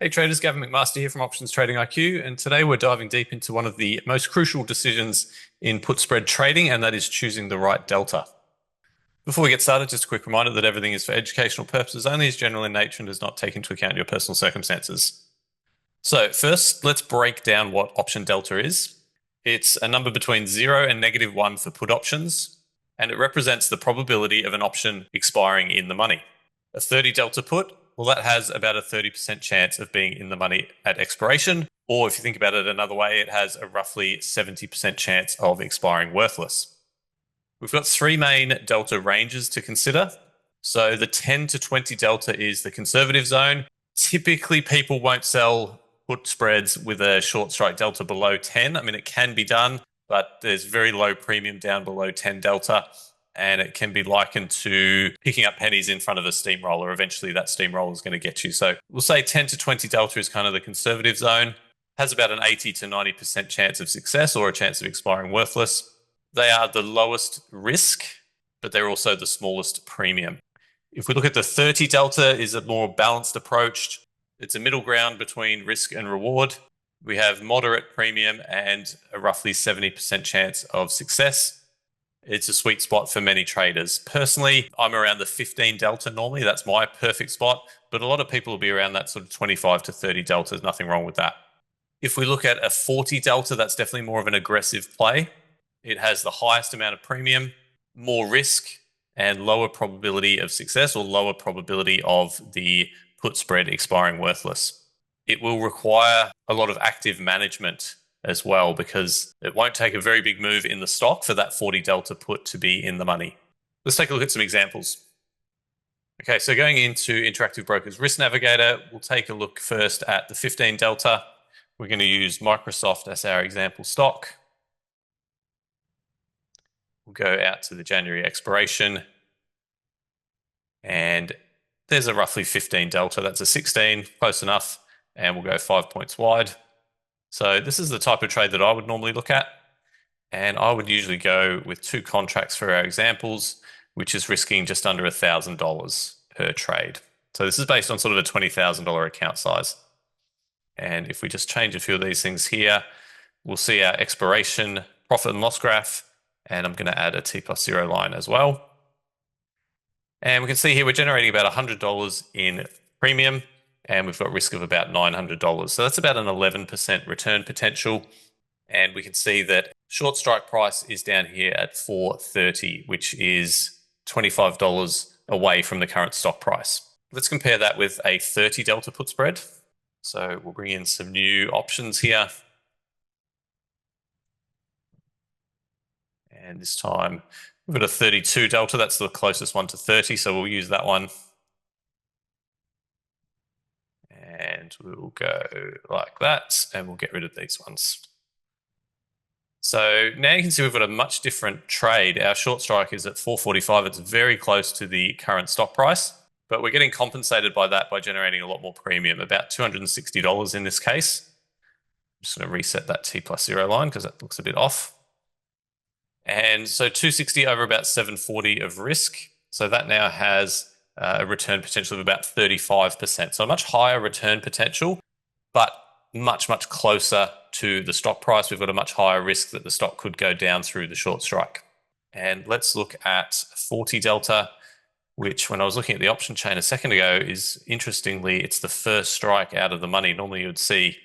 Hey traders, Gavin McMaster here from Options Trading IQ, and today we're diving deep into one of the most crucial decisions in put spread trading, and that is choosing the right delta. Before we get started, just a quick reminder that everything is for educational purposes only, is general in nature, and does not take into account your personal circumstances. So first, let's break down what option delta is. It's a number between 0 and -1 for put options, and it represents the probability of an option expiring in the money. A 30 delta put, well, that has about a 30% chance of being in the money at expiration, or if you think about it another way, it has a roughly 70% chance of expiring worthless. We've got three main delta ranges to consider. So the 10 to 20 delta is the conservative zone. Typically, people won't sell put spreads with a short strike delta below 10. I mean, it can be done, but there's very low premium down below 10 delta. And it can be likened to picking up pennies in front of a steamroller. Eventually, that steamroller is going to get you. So we'll say 10 to 20 delta is kind of the conservative zone. Has about an 80 to 90% chance of success or a chance of expiring worthless. They are the lowest risk, but they're also the smallest premium. If we look at the 30 delta, is a more balanced approach. It's a middle ground between risk and reward. We have moderate premium and a roughly 70% chance of success. It's a sweet spot for many traders. Personally, I'm around the 15 delta normally. That's my perfect spot, but a lot of people will be around that sort of 25 to 30 delta. There's nothing wrong with that. If we look at a 40 delta, that's definitely more of an aggressive play. It has the highest amount of premium, more risk, and lower probability of success, or lower probability of the put spread expiring worthless. It will require a lot of active management as well, because it won't take a very big move in the stock for that 40 delta put to be in the money. Let's take a look at some examples. Okay, so going into Interactive Brokers Risk Navigator, we'll take a look first at the 15 delta. We're going to use Microsoft as our example stock. We'll go out to the January expiration, and there's a roughly 15 delta. That's a 16, close enough, and we'll go 5 points wide. So this is the type of trade that I would normally look at. And I would usually go with 2 contracts for our examples, which is risking just under $1,000 per trade. So this is based on sort of a $20,000 account size. And if we just change a few of these things here, we'll see our expiration profit and loss graph. And I'm going to add a T+0 line as well. And we can see here we're generating about $100 in premium, and we've got risk of about $900. So that's about an 11% return potential. And we can see that short strike price is down here at 430, which is $25 away from the current stock price. Let's compare that with a 30 delta put spread. So we'll bring in some new options here. And this time we've got a 32 delta. That's the closest one to 30. So we'll use that one. And we'll go like that, and we'll get rid of these ones. So now you can see we've got a much different trade. Our short strike is at 445. It's very close to the current stock price, but we're getting compensated by that by generating a lot more premium, about $260 in this case. I'm just going to reset that T+0 line because that looks a bit off. And so 260 over about 740 of risk. So that now has a return potential of about 35%. So a much higher return potential, but much, much closer to the stock price. We've got a much higher risk that the stock could go down through the short strike. And let's look at 40 delta, which when I was looking at the option chain a second ago is, interestingly, it's the first strike out of the money. Normally you would see,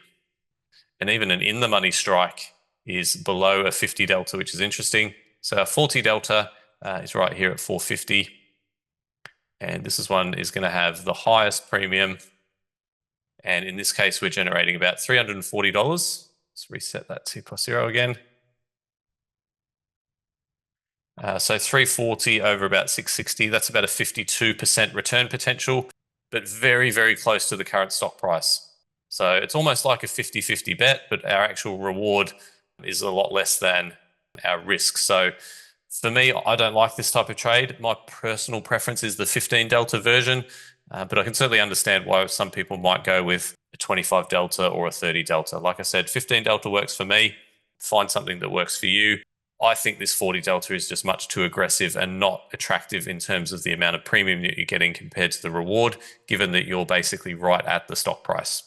and even an in the money strike is below a 50 delta, which is interesting. So our 40 delta is right here at 450. And this one is going to have the highest premium. And in this case, we're generating about $340. Let's reset that T+0 again. So 340 over about 660, that's about a 52% return potential, but very, very close to the current stock price. So it's almost like a 50-50 bet, but our actual reward is a lot less than our risk. So for me, I don't like this type of trade. My personal preference is the 15 delta version, but I can certainly understand why some people might go with a 25 delta or a 30 delta. Like I said, 15 delta works for me. Find something that works for you. I think this 40 delta is just much too aggressive and not attractive in terms of the amount of premium that you're getting compared to the reward, given that you're basically right at the stock price.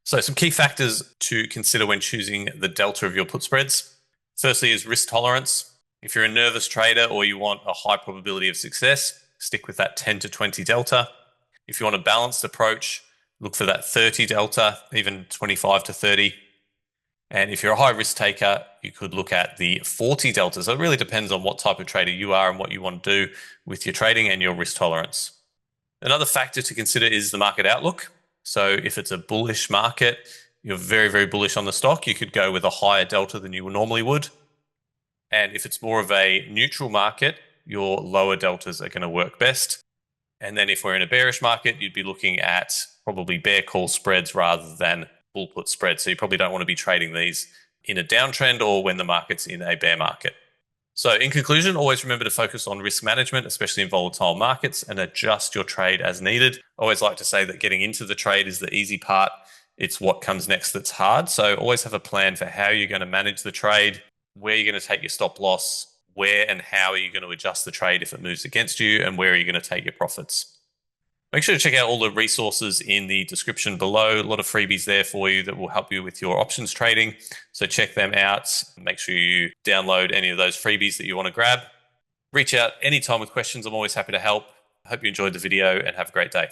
So some key factors to consider when choosing the delta of your put spreads. Firstly is risk tolerance. If you're a nervous trader or you want a high probability of success, stick with that 10 to 20 delta. If you want a balanced approach, look for that 30 delta, even 25 to 30. And if you're a high risk taker, you could look at the 40 delta. So it really depends on what type of trader you are and what you want to do with your trading and your risk tolerance. Another factor to consider is the market outlook. So if it's a bullish market, you're very, very bullish on the stock, you could go with a higher delta than you normally would. And if it's more of a neutral market, your lower deltas are going to work best. And then if we're in a bearish market, you'd be looking at probably bear call spreads rather than bull put spreads. So you probably don't want to be trading these in a downtrend or when the market's in a bear market. So in conclusion, always remember to focus on risk management, especially in volatile markets, and adjust your trade as needed. I always like to say that getting into the trade is the easy part. It's what comes next that's hard. So always have a plan for how you're going to manage the trade, where you're going to take your stop loss, where and how are you going to adjust the trade if it moves against you, and where are you going to take your profits. Make sure to check out all the resources in the description below. A lot of freebies there for you that will help you with your options trading. So check them out. Make sure you download any of those freebies that you want to grab. Reach out anytime with questions. I'm always happy to help. I hope you enjoyed the video and have a great day.